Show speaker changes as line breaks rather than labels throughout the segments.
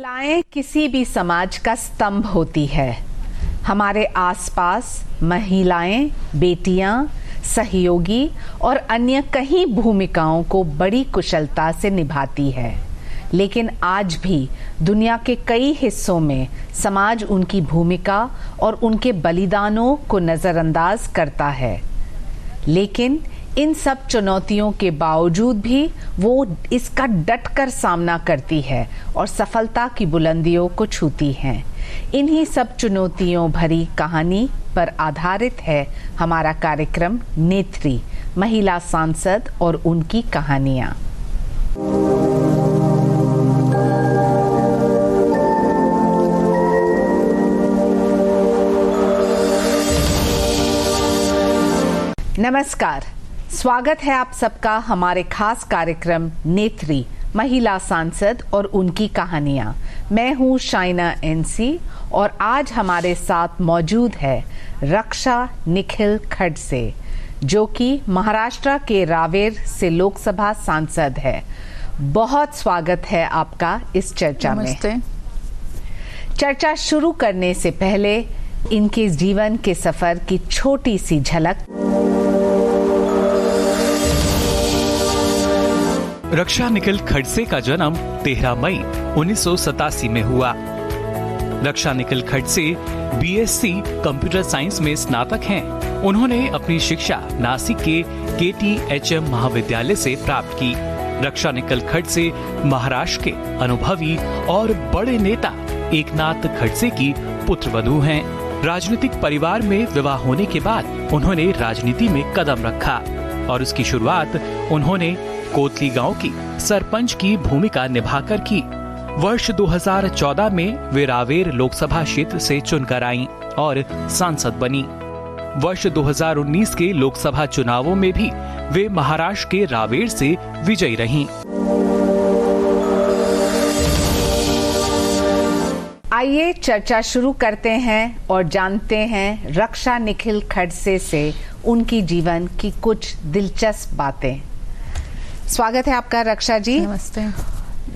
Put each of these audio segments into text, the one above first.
महिलाएं किसी भी समाज का स्तंभ होती है। हमारे आसपास महिलाएं, बेटियां, सहयोगी और अन्य कई भूमिकाओं को बड़ी कुशलता से निभाती है। लेकिन आज भी दुनिया के कई हिस्सों में समाज उनकी भूमिका और उनके बलिदानों को नज़रअंदाज करता है। लेकिन इन सब चुनौतियों के बावजूद भी वो इसका डटकर सामना करती है और सफलता की बुलंदियों को छूती हैं। इन्हीं सब चुनौतियों भरी कहानी पर आधारित है हमारा कार्यक्रम नेत्री, महिला सांसद और उनकी कहानियाँ। नमस्कार, स्वागत है आप सबका हमारे खास कार्यक्रम नेत्री, महिला सांसद और उनकी कहानियाँ। मैं हूँ शाइना एनसी और आज हमारे साथ मौजूद है रक्षा निखिल खडसे, जो कि महाराष्ट्र के रावेर से लोकसभा सांसद है। बहुत स्वागत है आपका इस चर्चा में। चर्चा शुरू करने से पहले इनके जीवन के सफर की छोटी सी झलक।
रक्षा निखिल खडसे का जन्म 13 मई 1987 में हुआ। Raksha Nikhil Khadse BSc computer science में स्नातक हैं। उन्होंने अपनी शिक्षा नासिक के KTHM महाविद्यालय से प्राप्त की। रक्षा निखिल खडसे महाराष्ट्र के अनुभवी और बड़े नेता एकनाथ खडसे की पुत्रवधू हैं। राजनीतिक परिवार में विवाह होने के बाद उन्होंने राजनीति में कदम रखा और उसकी शुरुआत उन्होंने कोतली गांव की सरपंच की भूमिका निभाकर की। वर्ष 2014 में वे रावेर लोकसभा क्षेत्र से चुनकर आईं और सांसद बनी। वर्ष 2019 के लोकसभा चुनावों में भी वे महाराष्ट्र के रावेर से विजयी रहीं।
आइए चर्चा शुरू करते हैं और जानते हैं रक्षा निखिल खडसे से उनकी जीवन की कुछ दिलचस्प बातें। स्वागत है आपका रक्षा जी।
नमस्ते।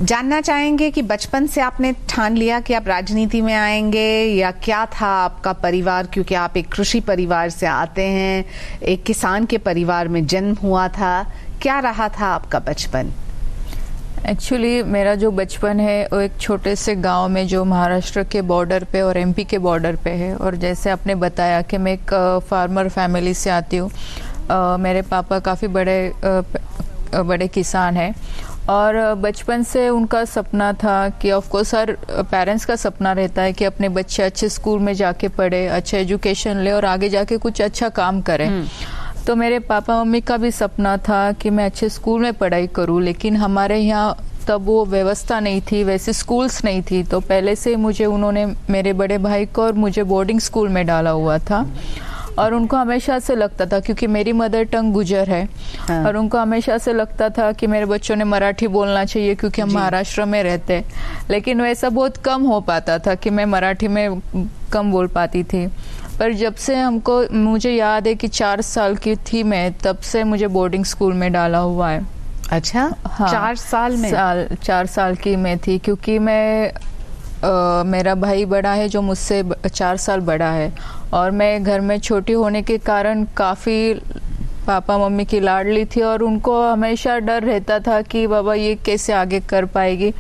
जानना चाहेंगे कि बचपन से आपने ठान लिया कि आप राजनीति में आएंगे या क्या था आपका परिवार, क्योंकि आप एक कृषि परिवार से आते हैं, एक किसान के परिवार में जन्म हुआ था। क्या रहा था आपका बचपन?
एक्चुअली मेरा जो बचपन है वो एक छोटे से गांव में जो महाराष्ट्र के बॉर्डर पे और MP के बॉर्डर पे है। और जैसे आपने बताया कि मैं एक फार्मर फैमिली से आती हूँ। मेरे पापा काफ़ी बड़े किसान हैं और बचपन से उनका सपना था कि ऑफ कोर्स हर पेरेंट्स का सपना रहता है कि अपने बच्चे अच्छे स्कूल में जाके पढ़े, अच्छा एजुकेशन ले और आगे जाके कुछ अच्छा काम करें। तो मेरे पापा मम्मी का भी सपना था कि मैं अच्छे स्कूल में पढ़ाई करूं, लेकिन हमारे यहाँ तब वो व्यवस्था नहीं थी, वैसे स्कूल्स नहीं थी। तो पहले से मुझे उन्होंने मेरे बड़े भाई को और मुझे बोर्डिंग स्कूल में डाला हुआ था। और उनको हमेशा से लगता था, क्योंकि मेरी मदर टंग गुजर है, और उनको हमेशा से लगता था कि मेरे बच्चों ने मराठी बोलना चाहिए क्योंकि हम महाराष्ट्र में रहते हैं। लेकिन वैसा बहुत कम हो पाता था कि मैं मराठी में कम बोल पाती थी। पर जब से मुझे याद है कि 4 साल की थी मैं, तब से मुझे बोर्डिंग स्कूल में डाला हुआ है।
अच्छा, हाँ, 4 साल में?
4 साल की मैं थी, क्योंकि मेरा भाई बड़ा है जो मुझसे 4 साल बड़ा है, और मैं घर में छोटी होने के कारण काफ़ी पापा मम्मी की लाडली थी और उनको हमेशा डर रहता था कि बाबा ये कैसे आगे कर पाएगी।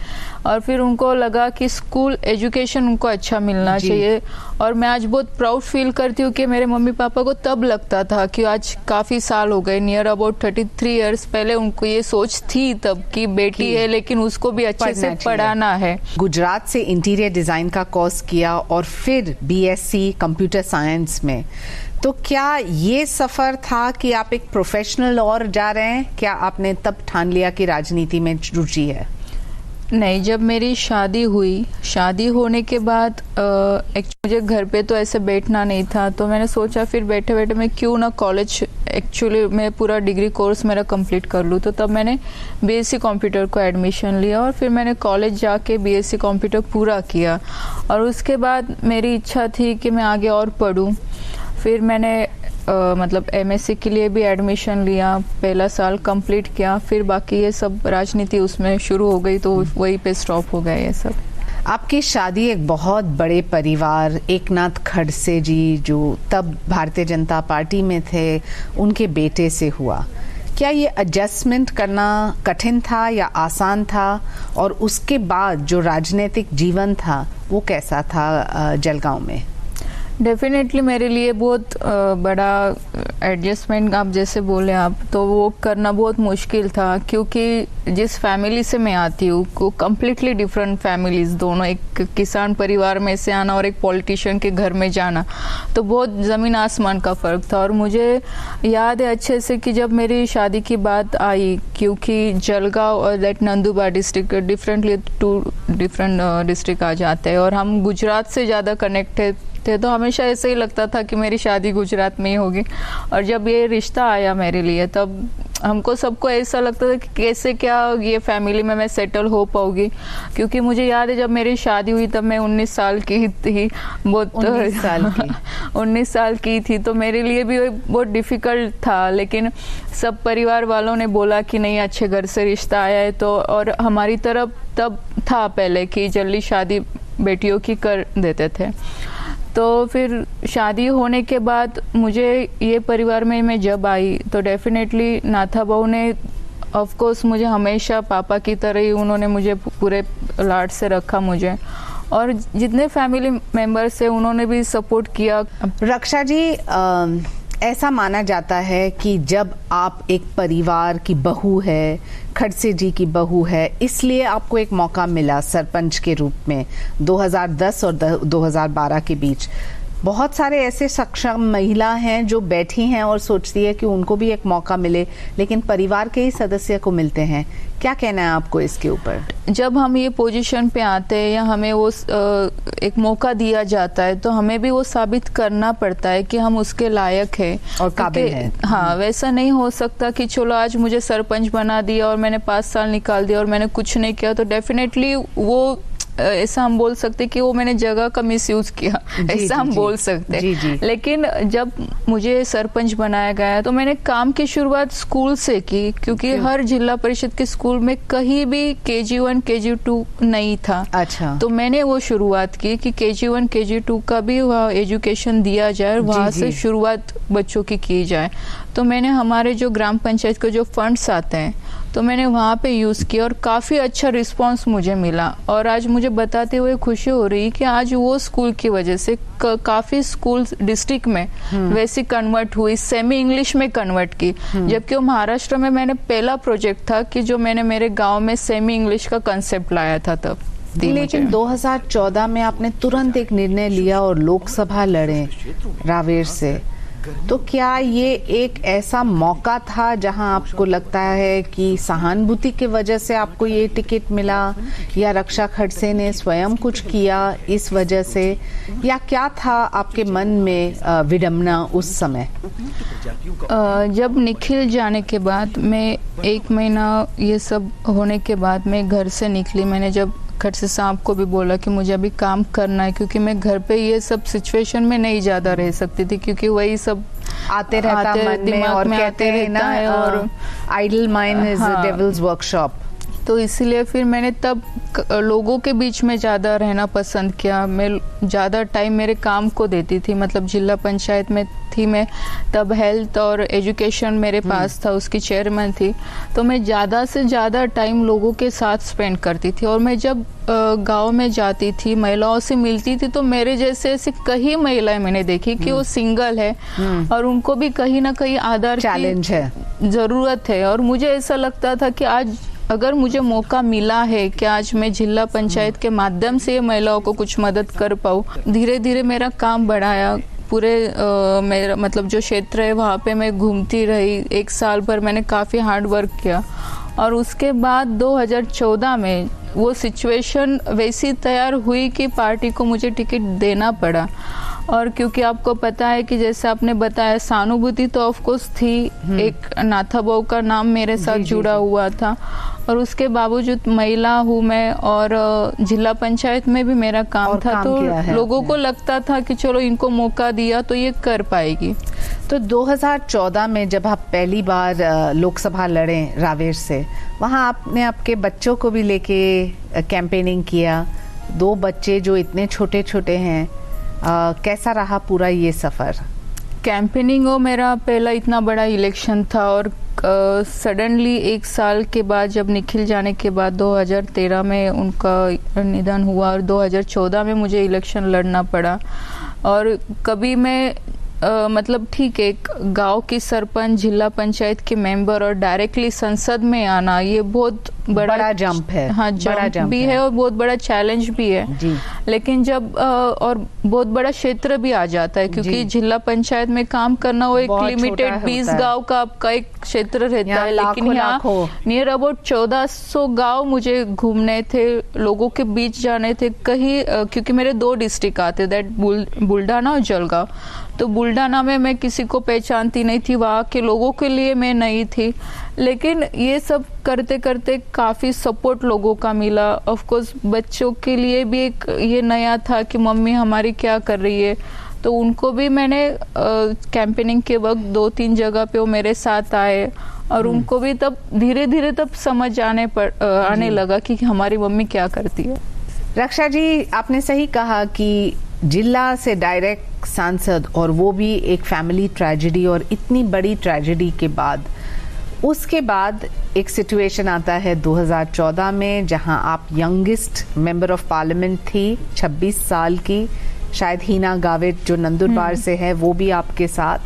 और फिर उनको लगा कि स्कूल एजुकेशन उनको अच्छा मिलना चाहिए। और मैं आज बहुत प्राउड फील करती हूँ कि मेरे मम्मी पापा को तब लगता था कि आज काफ़ी साल हो गए, नियर अबाउट 33 इयर्स पहले उनको ये सोच थी तब कि बेटी है लेकिन उसको भी अच्छे से पढ़ाना है।
गुजरात से इंटीरियर डिज़ाइन का कोर्स किया और फिर BSc कंप्यूटर साइंस में। तो क्या ये सफ़र था कि आप एक प्रोफेशनल और जा रहे हैं? क्या आपने तब ठान लिया कि राजनीति में रुचि है?
नहीं, जब मेरी शादी हुई, शादी होने के बाद मुझे घर पे तो ऐसे बैठना नहीं था, तो मैंने सोचा फिर बैठे बैठे मैं क्यों ना कॉलेज, एक्चुअली मैं पूरा डिग्री कोर्स मेरा कंप्लीट कर लूँ। तो तब मैंने BSc कंप्यूटर को एडमिशन लिया और फिर मैंने कॉलेज जाके BSc कंप्यूटर पूरा किया। और उसके बाद मेरी इच्छा थी कि मैं आगे और पढूं। फिर मैंने मतलब MSc के लिए भी एडमिशन लिया, पहला साल कंप्लीट किया, फिर बाकी ये सब राजनीति उसमें शुरू हो गई तो वही पे स्टॉप हो गया ये सब।
आपकी शादी एक बहुत बड़े परिवार एकनाथ खड़से जी, जो तब भारतीय जनता पार्टी में थे, उनके बेटे से हुआ। क्या ये एडजस्टमेंट करना कठिन था या आसान था? और उसके बाद जो राजनीतिक जीवन था वो कैसा था जलगांव में?
डेफिनेटली मेरे लिए बहुत बड़ा एडजस्टमेंट, आप जैसे बोले आप, तो वो करना बहुत मुश्किल था, क्योंकि जिस फैमिली से मैं आती हूँ वो कम्प्लीटली डिफरेंट फैमिलीज, दोनों, एक किसान परिवार में से आना और एक पॉलिटिशियन के घर में जाना, तो बहुत ज़मीन आसमान का फ़र्क था। और मुझे याद है अच्छे से कि जब मेरी शादी की बात आई, क्योंकि जलगांव और that Nandurbar district differently 2 different district आ जाते हैं, और हम गुजरात से ज़्यादा कनेक्टेड थे, तो हमेशा ऐसे ही लगता था कि मेरी शादी गुजरात में ही होगी। और जब ये रिश्ता आया मेरे लिए, तब हमको सबको ऐसा लगता था कि कैसे क्या ये फैमिली में मैं सेटल हो पाऊंगी, क्योंकि मुझे याद है जब मेरी शादी हुई तब मैं 19 साल की थी, बहुत
19 साल की
19 साल की थी, तो मेरे लिए भी बहुत डिफ़िकल्ट था। लेकिन सब परिवार वालों ने बोला कि नहीं, अच्छे घर से रिश्ता आया है, तो और हमारी तरफ तब था पहले कि जल्दी शादी बेटियों की कर देते थे। तो फिर शादी होने के बाद मुझे ये परिवार में मैं जब आई, तो डेफिनेटली नाथा बहू ने ऑफ कोर्स मुझे हमेशा पापा की तरह ही उन्होंने मुझे पूरे लाड से रखा मुझे, और जितने फैमिली मेंबर्स हैं उन्होंने भी सपोर्ट किया।
रक्षा जी, ऐसा माना जाता है कि जब आप एक परिवार की बहू है, खड़से जी की बहू है, इसलिए आपको एक मौका मिला सरपंच के रूप में 2010 और 2012 के बीच। बहुत सारे ऐसे सक्षम महिला हैं जो बैठी हैं और सोचती है कि उनको भी एक मौका मिले, लेकिन परिवार के ही सदस्य को मिलते हैं। क्या कहना है आपको इसके ऊपर?
जब हम ये पोजीशन पे आते हैं या हमें वो एक मौका दिया जाता है, तो हमें भी वो साबित करना पड़ता है कि हम उसके लायक हैं
और काबिल हैं।
हाँ, वैसा नहीं हो सकता कि चलो आज मुझे सरपंच बना दिया और मैंने 5 साल निकाल दिया और मैंने कुछ नहीं किया, तो डेफिनेटली वो ऐसा हम बोल सकते कि वो मैंने जगह का मिसयूज किया, ऐसा हम बोल सकते। लेकिन जब मुझे सरपंच बनाया गया तो मैंने काम की शुरुआत स्कूल से की, क्योंकि हर जिला परिषद के स्कूल में कहीं भी KG1 KG2 नहीं था।
अच्छा।
तो मैंने वो शुरुआत की कि KG1 KG2 का भी वहाँ एजुकेशन दिया जाए, वहाँ से शुरुआत बच्चों की जाए। तो मैंने हमारे जो ग्राम पंचायत के जो फंड्स आते हैं, तो मैंने वहाँ पे यूज़ किया और काफ़ी अच्छा रिस्पांस मुझे मिला। और आज मुझे बताते हुए खुशी हो रही कि आज वो स्कूल की वजह से काफ़ी स्कूल डिस्ट्रिक्ट में वैसी कन्वर्ट हुई, सेमी इंग्लिश में कन्वर्ट की। जबकि वो महाराष्ट्र में मैंने पहला प्रोजेक्ट था कि जो मैंने मेरे गाँव में सेमी इंग्लिश का कंसेप्ट लाया था तब।
लेकिन 2014 में आपने तुरंत एक निर्णय लिया और लोकसभा लड़े रावेर से। तो क्या ये एक ऐसा मौका था जहां आपको लगता है कि सहानुभूति की वजह से आपको ये टिकट मिला, या रक्षा खड़से ने स्वयं कुछ किया इस वजह से, या क्या था आपके मन में विडंबना उस समय?
जब निखिल जाने के बाद, मैं 1 महीना ये सब होने के बाद मैं घर से निकली। मैंने जब खड़से साहब को भी बोला कि मुझे अभी काम करना है, क्योंकि मैं घर पे ये सब सिचुएशन में नहीं ज़्यादा रह सकती थी, क्योंकि वही सब
आते रहता मन में, और कहते हैं ना, और idle mind is the devil's workshop.
तो इसीलिए फिर मैंने तब लोगों के बीच में ज़्यादा रहना पसंद किया। मैं ज़्यादा टाइम मेरे काम को देती थी, मतलब जिला पंचायत में थी मैं तब, हेल्थ और एजुकेशन मेरे पास था, उसकी चेयरमैन थी। तो मैं ज़्यादा से ज़्यादा टाइम लोगों के साथ स्पेंड करती थी। और मैं जब गांव में जाती थी, महिलाओं से मिलती थी, तो मेरे जैसे ऐसे कई महिलाएं मैंने देखी कि वो सिंगल है और उनको भी कहीं ना कहीं आधार
चैलेंज है,
ज़रूरत है। और मुझे ऐसा लगता था कि आज अगर मुझे मौका मिला है कि आज मैं जिला पंचायत के माध्यम से महिलाओं को कुछ मदद कर पाऊँ। धीरे धीरे मेरा काम बढ़ाया, पूरे मेरा मतलब जो क्षेत्र है वहाँ पे मैं घूमती रही। 1 साल भर मैंने काफ़ी हार्ड वर्क किया, और उसके बाद 2014 में वो सिचुएशन वैसी तैयार हुई कि पार्टी को मुझे टिकट देना पड़ा। और क्योंकि आपको पता है कि जैसे आपने बताया, सहानुभूति तो ऑफ कोर्स थी, एक नाथा बहू का नाम मेरे साथ जुड़ा हुआ था, और उसके बावजूद महिला हूँ मैं, और जिला पंचायत में भी मेरा काम था, तो लोगों को लगता था कि चलो इनको मौका दिया तो ये कर पाएगी।
तो 2014 में जब आप पहली बार लोकसभा लड़े रावेर से, वहाँ आपने आपके बच्चों को भी लेके कैंपेनिंग किया, 2 बच्चे जो इतने छोटे छोटे हैं, कैसा रहा पूरा ये सफ़र?
कैंपेनिंग वो मेरा पहला इतना बड़ा इलेक्शन था और सडनली 1 साल के बाद जब निखिल जाने के बाद 2013 में उनका निधन हुआ और 2014 में मुझे इलेक्शन लड़ना पड़ा। और कभी मैं मतलब ठीक है, एक गांव की सरपंच, जिला पंचायत के मेंबर और डायरेक्टली संसद में आना, ये बहुत बड़ा
जंप है।
हाँ, जंप भी है और बहुत बड़ा चैलेंज भी है
जी।
लेकिन जब और बहुत बड़ा क्षेत्र भी आ जाता है, क्योंकि जिला पंचायत में काम करना वो एक लिमिटेड 20 गांव का आपका एक क्षेत्र रहता है, लेकिन यहाँ नियर अबाउट 1400 गांव मुझे घूमने थे, लोगों के बीच जाने थे। कहीं क्योंकि मेरे 2 डिस्ट्रिक्ट आते, दैट बुल्ढाना और जलगांव। तो बुल्ढाना में मैं किसी को पहचानती नहीं थी, वहाँ के लोगों के लिए मैं नई थी, लेकिन ये सब करते करते काफ़ी सपोर्ट लोगों का मिला। ऑफ कोर्स बच्चों के लिए भी एक ये नया था कि मम्मी हमारी क्या कर रही है, तो उनको भी मैंने कैंपेनिंग के वक्त 2-3 जगह पे वो मेरे साथ आए और उनको भी तब धीरे धीरे तब समझ आने लगा कि हमारी मम्मी क्या करती है।
रक्षा जी, आपने सही कहा कि जिला से डायरेक्ट सांसद, और वो भी एक फैमिली ट्रेजेडी, और इतनी बड़ी ट्रेजेडी के बाद उसके बाद एक सिचुएशन आता है 2014 में, जहां आप यंगेस्ट मेंबर ऑफ पार्लियामेंट थी, 26 साल की। शायद हीना गावित जो नंदुरबार से है वो भी आपके साथ।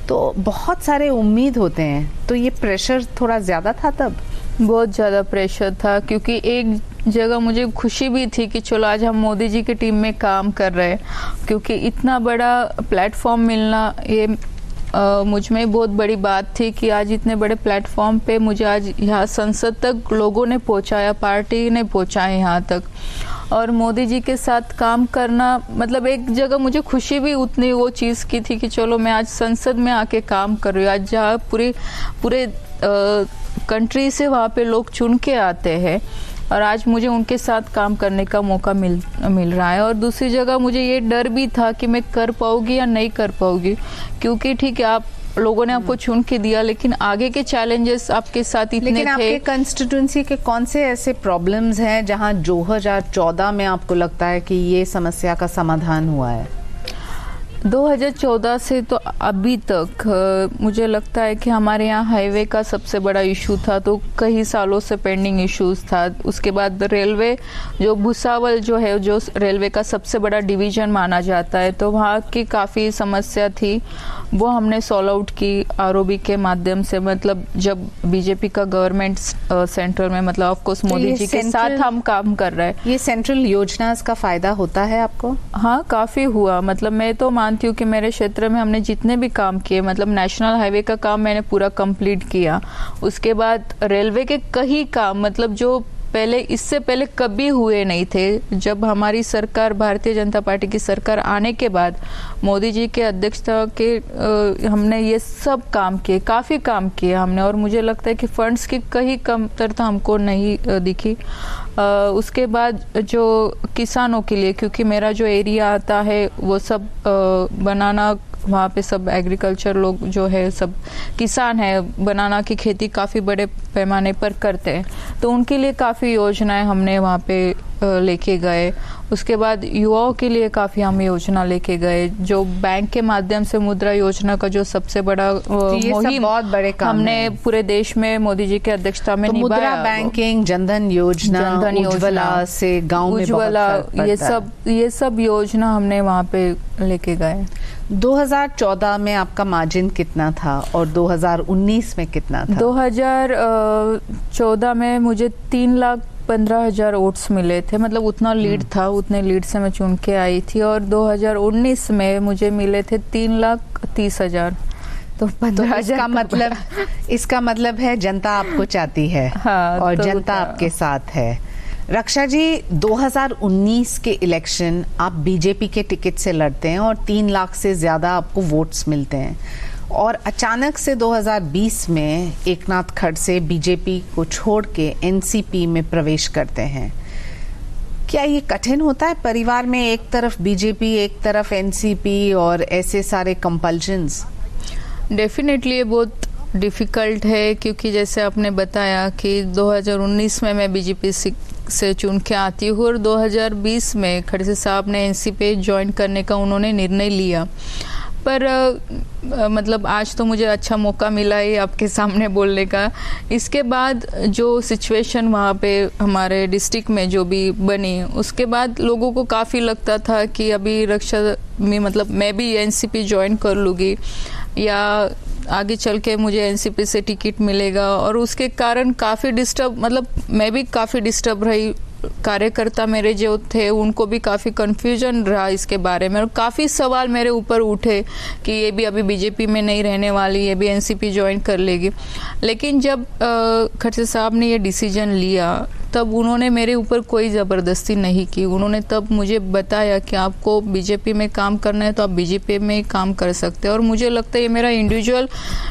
तो बहुत सारे उम्मीद होते हैं, तो ये प्रेशर थोड़ा ज़्यादा था तब?
बहुत ज़्यादा प्रेशर था, क्योंकि एक जगह मुझे खुशी भी थी कि चलो आज हम मोदी जी की टीम में काम कर रहे हैं, क्योंकि इतना बड़ा प्लेटफॉर्म मिलना ये मुझ में बहुत बड़ी बात थी कि आज इतने बड़े प्लेटफॉर्म पे मुझे आज यहाँ संसद तक लोगों ने पहुँचाया, पार्टी ने पहुँचाया यहाँ तक। और मोदी जी के साथ काम करना, मतलब एक जगह मुझे खुशी भी उतनी वो चीज़ की थी कि चलो मैं आज संसद में आके काम कर रही हूँ। आज जहाँ पूरे कंट्री से वहाँ पे लोग चुन के आते हैं और आज मुझे उनके साथ काम करने का मौका मिल रहा है। और दूसरी जगह मुझे ये डर भी था कि मैं कर पाऊँगी या नहीं कर पाऊँगी, क्योंकि ठीक है आप लोगों ने आपको चुन के दिया, लेकिन आगे के चैलेंजेस आपके साथ इतने थे।
लेकिन आपके कंस्टिट्यूंसी के कौन से ऐसे प्रॉब्लम्स हैं जहां 2014 में आपको लगता है कि ये समस्या का समाधान हुआ है?
2014 से तो अभी तक मुझे लगता है कि हमारे यहाँ हाईवे का सबसे बड़ा इशू था, तो कई सालों से पेंडिंग इश्यूज था। उसके बाद रेलवे, जो भुसावल जो है, जो रेलवे का सबसे बड़ा डिवीजन माना जाता है, तो वहाँ की काफ़ी समस्या थी, वो हमने सॉल्व आउट की आरओबी के माध्यम से। मतलब जब बीजेपी का गवर्नमेंट सेंट्रल में, मतलब ऑफ कोर्स मोदी जी के साथ हम काम कर रहे हैं।
ये सेंट्रल योजना का फायदा होता है आपको?
हाँ, काफ़ी हुआ। मतलब मैं तो मानती हूँ कि मेरे क्षेत्र में हमने जितने भी काम किए, मतलब नेशनल हाईवे का काम मैंने पूरा कंप्लीट किया। उसके बाद रेलवे के कई काम, मतलब जो इससे पहले कभी हुए नहीं थे। जब हमारी सरकार, भारतीय जनता पार्टी की सरकार आने के बाद मोदी जी के अध्यक्षता के हमने ये सब काम किए, काफ़ी काम किए हमने। और मुझे लगता है कि फंड्स की कहीं कमतरता हमको नहीं दिखी। उसके बाद जो किसानों के लिए, क्योंकि मेरा जो एरिया आता है वो सब बनाना, वहाँ पे सब एग्रीकल्चर लोग जो है सब किसान है, बनाना की खेती काफ़ी बड़े पैमाने पर करते हैं, तो उनके लिए काफ़ी योजनाएं हमने वहाँ पे लेके गए। उसके बाद युवाओं के लिए काफ़ी हम योजना लेके गए, जो बैंक के माध्यम से मुद्रा योजना का जो सबसे बड़ा मुहिम
बहुत बड़े काम
हमने पूरे देश में मोदी जी के अध्यक्षता में निभाया।
मुद्रा बैंकिंग, जनधन योजना, उज्ज्वला से गाँव में
उज्ज्वला, ये सब योजना हमने वहाँ पे लेके गए।
2014 में आपका मार्जिन कितना था और 2019 में कितना था?
2014 में मुझे 3,15,000 वोट्स मिले थे, मतलब उतना लीड था, उतने लीड से मैं चुन के आई थी। और 2019 में मुझे मिले थे 3,30,000। तो 15,000
इसका मतलब है जनता आपको चाहती है।
हाँ,
और जनता आपके साथ है। रक्षा जी, 2019 के इलेक्शन आप बीजेपी के टिकट से लड़ते हैं और 3 लाख से ज़्यादा आपको वोट्स मिलते हैं, और अचानक से 2020 में एकनाथ खड़से बीजेपी को छोड़ के एनसीपी में प्रवेश करते हैं। क्या ये कठिन होता है परिवार में, एक तरफ बीजेपी, एक तरफ एनसीपी और ऐसे सारे कंपल्शंस?
डेफिनेटली ये बहुत डिफ़िकल्ट है, क्योंकि जैसे आपने बताया कि 2019 में मैं बीजेपी से चुन के आती हूँ और 2020 में खड़से साहब ने एनसीपी ज्वाइन करने का उन्होंने निर्णय लिया। पर मतलब आज तो मुझे अच्छा मौका मिला है आपके सामने बोलने का। इसके बाद जो सिचुएशन वहाँ पे हमारे डिस्ट्रिक्ट में जो भी बनी, उसके बाद लोगों को काफ़ी लगता था कि अभी रक्षा में मतलब मैं भी एनसीपी ज्वाइन कर लूँगी या आगे चल के मुझे एनसीपी से टिकट मिलेगा, और उसके कारण काफ़ी डिस्टर्ब मतलब मैं भी काफ़ी डिस्टर्ब रही। कार्यकर्ता मेरे जो थे उनको भी काफ़ी कन्फ्यूजन रहा इसके बारे में, और काफ़ी सवाल मेरे ऊपर उठे कि ये भी अभी बीजेपी में नहीं रहने वाली, ये भी एनसीपी ज्वाइन कर लेगी। लेकिन जब खड़से साहब ने ये डिसीजन लिया तब उन्होंने मेरे ऊपर कोई ज़बरदस्ती नहीं की। उन्होंने तब मुझे बताया कि आपको बीजेपी में काम करना है तो आप बीजेपी में काम कर सकते हैं, और मुझे लगता है ये मेरा इंडिविजुअल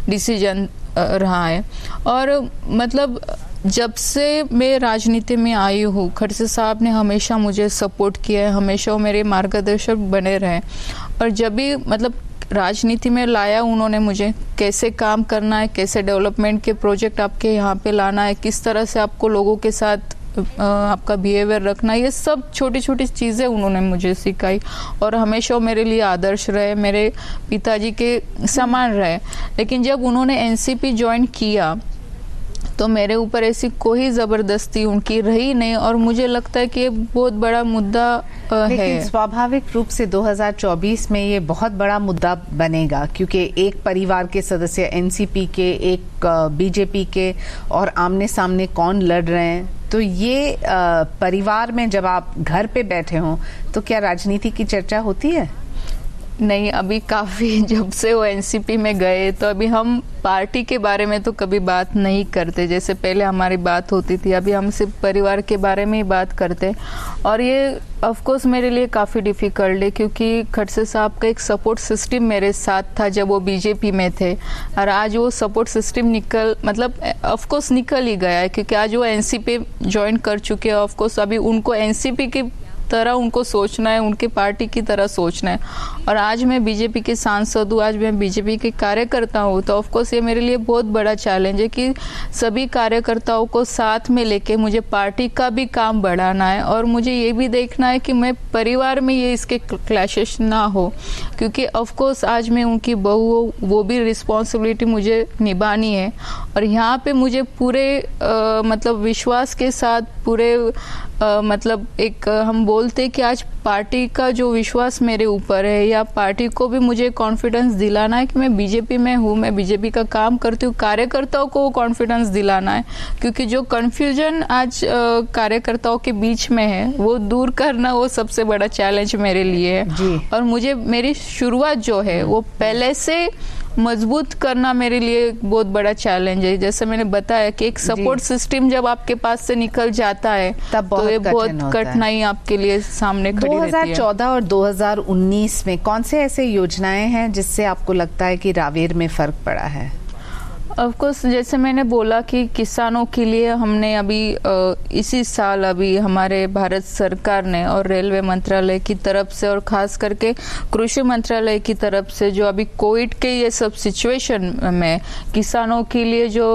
डिसीजन रहा है। और मतलब जब से मैं राजनीति में आई हूँ, खड़से साहब ने हमेशा मुझे सपोर्ट किया है, हमेशा वो मेरे मार्गदर्शक बने रहे। और जब भी मतलब राजनीति में लाया उन्होंने मुझे, कैसे काम करना है, कैसे डेवलपमेंट के प्रोजेक्ट आपके यहाँ पे लाना है, किस तरह से आपको लोगों के साथ आपका बिहेवियर रखना, ये सब छोटी छोटी चीज़ें उन्होंने मुझे सिखाई, और हमेशा वो मेरे लिए आदर्श रहे, मेरे पिताजी के समान रहे। लेकिन जब उन्होंने एनसीपी ज्वाइन किया तो मेरे ऊपर ऐसी कोई ज़बरदस्ती उनकी रही नहीं, और मुझे लगता है कि ये बहुत बड़ा मुद्दा है।
लेकिन स्वाभाविक रूप से 2024 में ये बहुत बड़ा मुद्दा बनेगा, क्योंकि एक परिवार के सदस्य एनसीपी के, एक बीजेपी के, और आमने सामने कौन लड़ रहे हैं। तो ये परिवार में जब आप घर पे बैठे हों तो क्या राजनीति की चर्चा होती है?
नहीं, अभी काफ़ी जब से वो एनसीपी में गए तो अभी हम पार्टी के बारे में तो कभी बात नहीं करते, जैसे पहले हमारी बात होती थी। अभी हम सिर्फ परिवार के बारे में ही बात करते, और ये ऑफ कोर्स मेरे लिए काफ़ी डिफ़िकल्ट है, क्योंकि खड़से साहब का एक सपोर्ट सिस्टम मेरे साथ था जब वो बीजेपी में थे, और आज वो सपोर्ट सिस्टम ऑफ कोर्स निकल ही गया है, क्योंकि आज वो एनसीपी ज्वाइन कर चुके हैं। ऑफ कोर्स अभी उनको एनसीपी की तरह उनको सोचना है, उनकी पार्टी की तरह सोचना है, और आज मैं बीजेपी के सांसद हूँ, आज मैं बीजेपी के कार्यकर्ता हूँ। तो ऑफकोर्स ये मेरे लिए बहुत बड़ा चैलेंज है कि सभी कार्यकर्ताओं को साथ में लेके मुझे पार्टी का भी काम बढ़ाना है, और मुझे ये भी देखना है कि मैं परिवार में ये इसके क्लैशेस ना हो, क्योंकि ऑफकोर्स आज मैं उनकी बहू हूँ, वो भी रिस्पॉन्सिबिलिटी मुझे निभानी है। और यहाँ पे मुझे पूरे मतलब विश्वास के साथ पूरे मतलब एक हम बोलते कि आज पार्टी का जो विश्वास मेरे ऊपर है, या पार्टी को भी मुझे कॉन्फिडेंस दिलाना है कि मैं बीजेपी में हूँ, मैं बीजेपी का काम करती हूँ। कार्यकर्ताओं को वो कॉन्फिडेंस दिलाना है, क्योंकि जो कन्फ्यूजन आज कार्यकर्ताओं के बीच में है वो दूर करना वो सबसे बड़ा चैलेंज मेरे लिए है। और मुझे मेरी शुरुआत जो है वो पहले से मजबूत करना मेरे लिए बहुत बड़ा चैलेंज है। जैसे मैंने बताया कि एक सपोर्ट सिस्टम जब आपके पास से निकल जाता है तब तो ये बहुत कठिनाई आपके लिए सामने खड़ी रहती है।
2014 और 2019 में कौन से ऐसे योजनाएं हैं जिससे आपको लगता है कि रावेर में फर्क पड़ा है?
ऑफकोर्स जैसे मैंने बोला कि किसानों के लिए हमने अभी इसी साल अभी हमारे भारत सरकार ने और रेलवे मंत्रालय की तरफ से और खास करके कृषि मंत्रालय की तरफ से जो अभी कोविड के ये सब सिचुएशन में किसानों के लिए जो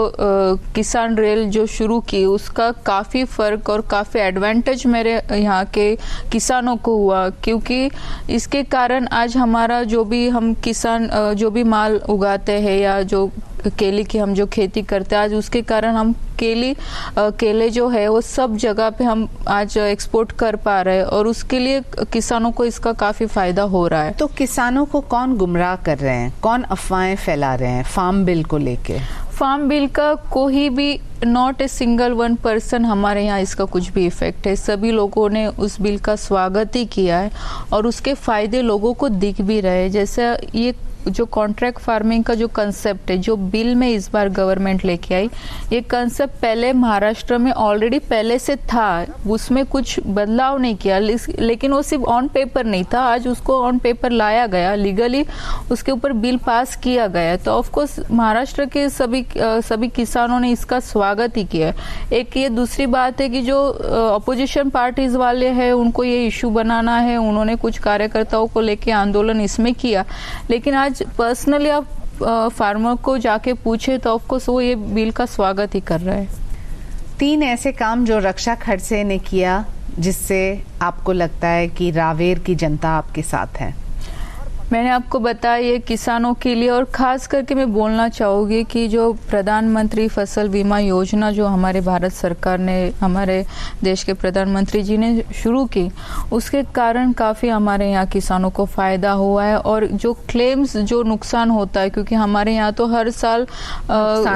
किसान रेल जो शुरू की, उसका काफ़ी फ़र्क और काफ़ी एडवांटेज मेरे यहाँ के किसानों को हुआ, क्योंकि इसके कारण आज हमारा जो भी हम किसान जो भी माल उगाते हैं या जो केले की हम जो खेती करते हैं, आज उसके कारण हम केले जो है वो सब जगह पे हम आज एक्सपोर्ट कर पा रहे हैं, और उसके लिए किसानों को इसका काफ़ी फ़ायदा हो रहा है।
तो किसानों को कौन गुमराह कर रहे हैं, कौन अफवाहें फैला रहे हैं फार्म बिल को लेके?
फार्म बिल का कोई भी not a single one person हमारे यहाँ इसका कुछ भी इफेक्ट है। सभी लोगों ने उस बिल का स्वागत ही किया है और उसके फ़ायदे लोगों को दिख भी रहे। जैसे ये जो कॉन्ट्रैक्ट फार्मिंग का जो कंसेप्ट है जो बिल में इस बार गवर्नमेंट लेके आई, ये कंसेप्ट पहले महाराष्ट्र में ऑलरेडी पहले से था, उसमें कुछ बदलाव नहीं किया, लेकिन वो सिर्फ ऑन पेपर नहीं था, आज उसको ऑन पेपर लाया गया, लीगली उसके ऊपर बिल पास किया गया। तो ऑफकोर्स महाराष्ट्र के सभी किसानों ने इसका स्वागत ही किया। एक ये दूसरी बात है कि जो अपोजिशन पार्टीज वाले हैं उनको ये इशू बनाना है, उन्होंने कुछ कार्यकर्ताओं को लेके आंदोलन इसमें किया, लेकिन आज पर्सनली आप फार्मर को जाके पूछे तो ऑफकोर्स वो ये बिल का स्वागत ही कर रहा है।
3 ऐसे काम जो रक्षा खड़से ने किया जिससे आपको लगता है कि रावेर की जनता आपके साथ है।
मैंने आपको बताया ये किसानों के लिए, और खास करके मैं बोलना चाहूँगी कि जो प्रधानमंत्री फसल बीमा योजना जो हमारे भारत सरकार ने, हमारे देश के प्रधानमंत्री जी ने शुरू की, उसके कारण काफ़ी हमारे यहाँ किसानों को फ़ायदा हुआ है। और जो क्लेम्स जो नुकसान होता है, क्योंकि हमारे यहाँ तो हर साल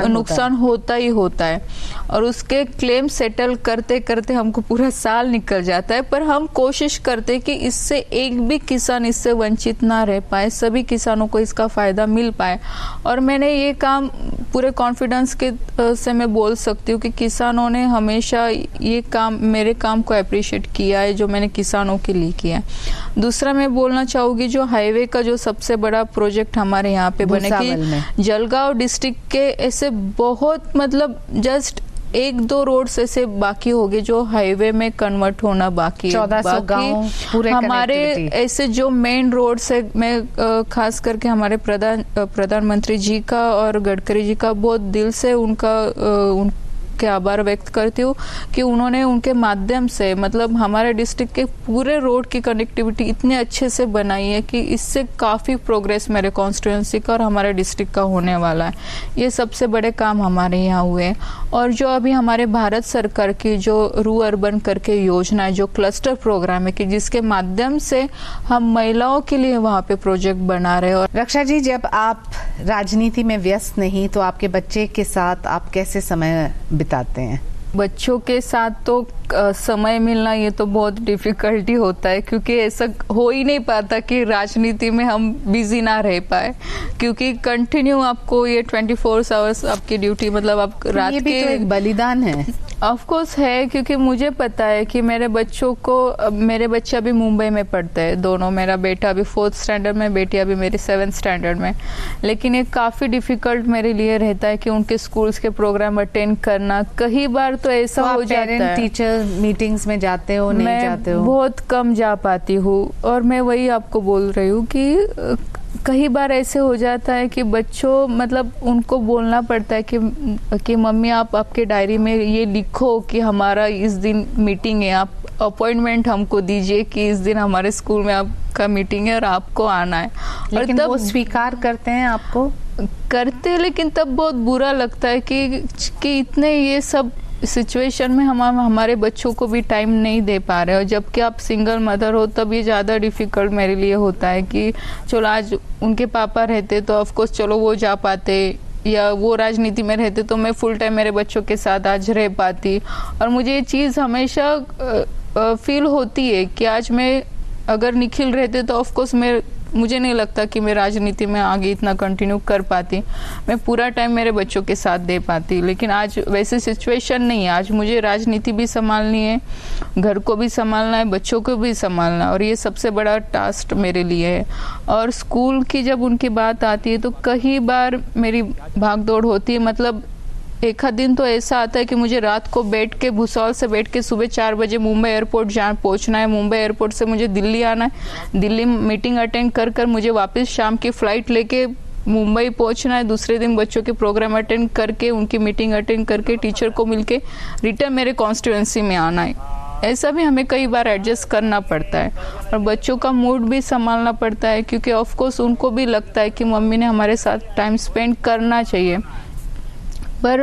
नुकसान होता ही होता है, और उसके क्लेम सेटल करते करते हमको पूरा साल निकल जाता है, पर हम कोशिश करते हैं कि इससे एक भी किसान इससे वंचित ना रह पाए, सभी किसानों को इसका फायदा मिल पाए। और मैंने ये काम पूरे कॉन्फिडेंस के से मैं बोल सकती हूँ कि किसानों ने हमेशा ये काम, मेरे काम को अप्रिशिएट किया है जो मैंने किसानों के लिए किया है। दूसरा मैं बोलना चाहूँगी जो हाईवे का जो सबसे बड़ा प्रोजेक्ट हमारे यहाँ पे बने कि जलगांव डिस्ट्रिक्ट के ऐसे बहुत मतलब जस्ट 1-2 रोड्स ऐसे बाकी हो गए जो हाईवे में कन्वर्ट होना बाकी है।
1400 गांव पूरे
हमारे ऐसे जो मेन रोड्स है, मैं खास करके हमारे प्रधानमंत्री जी का और गडकरी जी का बहुत दिल से उनके आभार व्यक्त करती हूँ कि उन्होंने उनके माध्यम से मतलब हमारे डिस्ट्रिक्ट के पूरे रोड की कनेक्टिविटी इतने अच्छे से बनाई है कि इससे काफ़ी प्रोग्रेस मेरे कॉन्स्टिट्यूंसी का और हमारे डिस्ट्रिक्ट का होने वाला है। ये सबसे बड़े काम हमारे यहाँ हुए। और जो अभी हमारे भारत सरकार की जो रू अर्बन करके योजना है, जो क्लस्टर प्रोग्राम है कि जिसके माध्यम से हम महिलाओं के लिए वहाँ पे प्रोजेक्ट बना रहे हैं। और
रक्षा जी, जब आप राजनीति में व्यस्त नहीं तो आपके बच्चे के साथ आप कैसे समय बिताते हैं?
बच्चों के साथ तो समय मिलना ये तो बहुत डिफिकल्टी होता है, क्योंकि ऐसा हो ही नहीं पाता कि राजनीति में हम बिजी ना रह पाए, क्योंकि कंटिन्यू आपको ये 24 आवर्स आपकी ड्यूटी, मतलब आप रात
ये भी तो एक बलिदान है।
ऑफ कोर्स है, क्योंकि मुझे पता है कि मेरे बच्चों को, मेरे बच्चे अभी मुंबई में पढ़ते हैं दोनों, मेरा बेटा अभी 4th स्टैंडर्ड में, बेटी अभी मेरी 7th स्टैंडर्ड में। लेकिन ये काफ़ी डिफिकल्ट मेरे लिए रहता है कि उनके स्कूल्स के प्रोग्राम अटेंड करना। कई बार तो ऐसा हो जाता है,
टीचर मीटिंग्स में जाते हो, नहीं जाते हो?
बहुत कम जा पाती हूँ। और मैं वही आपको बोल रही हूँ कि कई बार ऐसे हो जाता है कि बच्चों मतलब उनको बोलना पड़ता है कि मम्मी आप आपके डायरी में ये लिखो कि हमारा इस दिन मीटिंग है, आप अपॉइंटमेंट हमको दीजिए कि इस दिन हमारे स्कूल में आपका मीटिंग है और आपको आना है।
लेकिन वो स्वीकार करते हैं आपको?
करते, लेकिन तब बहुत बुरा लगता है कि इतने ये सब सिचुएशन में हम हमारे बच्चों को भी टाइम नहीं दे पा रहे हो। जबकि आप सिंगल मदर हो तब ये ज़्यादा डिफ़िकल्ट मेरे लिए होता है कि चलो आज उनके पापा रहते तो ऑफ कोर्स चलो वो जा पाते, या वो राजनीति में रहते तो मैं फुल टाइम मेरे बच्चों के साथ आज रह पाती। और मुझे ये चीज़ हमेशा फील होती है कि आज मैं अगर निखिल रहते तो ऑफ कोर्स मुझे नहीं लगता कि मैं राजनीति में आगे इतना कंटिन्यू कर पाती, मैं पूरा टाइम मेरे बच्चों के साथ दे पाती। लेकिन आज वैसी सिचुएशन नहीं है, आज मुझे राजनीति भी संभालनी है, घर को भी संभालना है, बच्चों को भी संभालना है, और ये सबसे बड़ा टास्क मेरे लिए है। और स्कूल की जब उनकी बात आती है तो कई बार मेरी भागदौड़ होती है। मतलब एक आध दिन तो ऐसा आता है कि मुझे रात को बैठ के भुसौल से बैठ के सुबह 4 बजे मुंबई एयरपोर्ट पहुंचना है, मुंबई एयरपोर्ट से मुझे दिल्ली आना है, दिल्ली मीटिंग अटेंड कर मुझे वापस शाम की फ़्लाइट लेके मुंबई पहुंचना है, दूसरे दिन बच्चों के प्रोग्राम अटेंड करके उनकी मीटिंग अटेंड करके टीचर को मिलके रिटर्न मेरे कॉन्स्टिट्यूंसी में आना है। ऐसा भी हमें कई बार एडजस्ट करना पड़ता है और बच्चों का मूड भी संभालना पड़ता है, क्योंकि ऑफ कोर्स उनको भी लगता है कि मम्मी ने हमारे साथ टाइम स्पेंड करना चाहिए। पर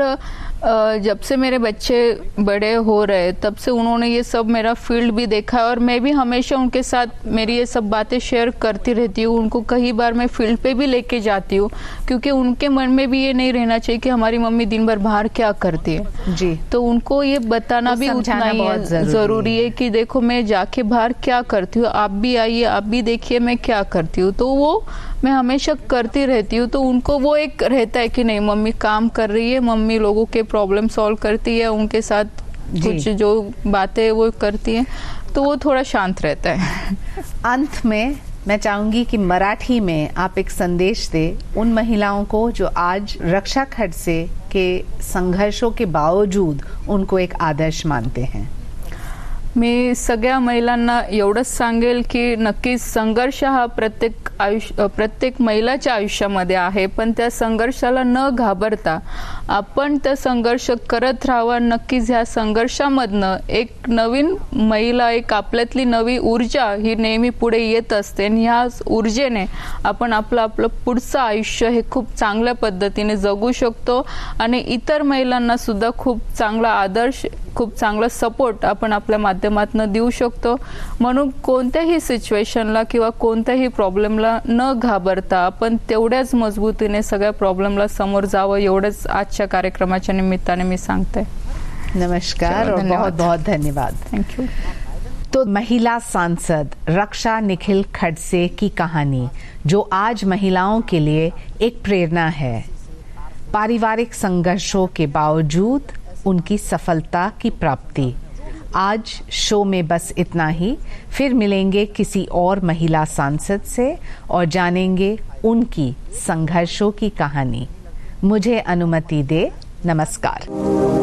जब से मेरे बच्चे बड़े हो रहे तब से उन्होंने ये सब मेरा फील्ड भी देखा है, और मैं भी हमेशा उनके साथ मेरी ये सब बातें शेयर करती रहती हूँ। उनको कई बार मैं फील्ड पे भी लेके जाती हूँ, क्योंकि उनके मन में भी ये नहीं रहना चाहिए कि हमारी मम्मी दिन भर बाहर क्या करती है जी। तो उनको ये बताना भी उतना ही ज़रूरी है कि देखो मैं जाके बाहर क्या करती हूँ, आप भी आइए, आप भी देखिए मैं क्या करती हूँ। तो वो मैं हमेशा करती रहती हूँ, तो उनको वो एक रहता है कि नहीं मम्मी काम कर रही है, मम्मी लोगों के प्रॉब्लम सॉल्व करती है, उनके साथ कुछ जो बातें वो करती है, तो वो थोड़ा शांत रहता है।
अंत में मैं चाहूंगी कि मराठी में आप एक संदेश दें उन महिलाओं को जो आज रक्षा खड़से के संघर्षों के बावजूद उनको एक आदर्श मानते हैं।
मी सगळ्या महिलांना एवढंच सांगेल की नक्कीच संघर्ष हा प्रत्येक महिलाच्या आयुष्यामध्ये आहे, पण त्या संघर्षाला न घाबरता आपण त्या संघर्ष करत राहावा. नक्कीच ह्या संघर्षामधनं एक नवीन महिला, एक आपल्यातली नवी ऊर्जा ही नेहमी पुढे येत असते आणि ह्या ऊर्जेने आपण आपलं पुढचं आयुष्य हे खूप चांगल्या पद्धतीने जगू शकतो आणि इतर महिलांना सुद्धा खूप चांगला आदर्श, खूप चांगला सपोर्ट आपण आपल्या माध्यमातून देऊ शकतो. म्हणून कोणत्याही सिच्युएशनला किंवा कोणत्याही प्रॉब्लेमला न घाबरता आपण तेवढ्याच मजबूतीने सगळ्या प्रॉब्लेमला समोर जावं, एवढंच आजच्या कार्यक्रमाच्या निमित्ताने मी सांगते.
नमस्कार और बहुत बहुत धन्यवाद.
Thank you.
तो महिला सांसद रक्षा निखिल खडसे की कहानी जो आज महिलाओं के लिए एक प्रेरणा है. पारिवारिक संघर्षों के बावजूद उनकी सफलता की प्राप्ति. आज शो में बस इतना ही. फिर मिलेंगे किसी और महिला सांसद से और जानेंगे उनकी संघर्षों की कहानी. मुझे अनुमति दे. नमस्कार.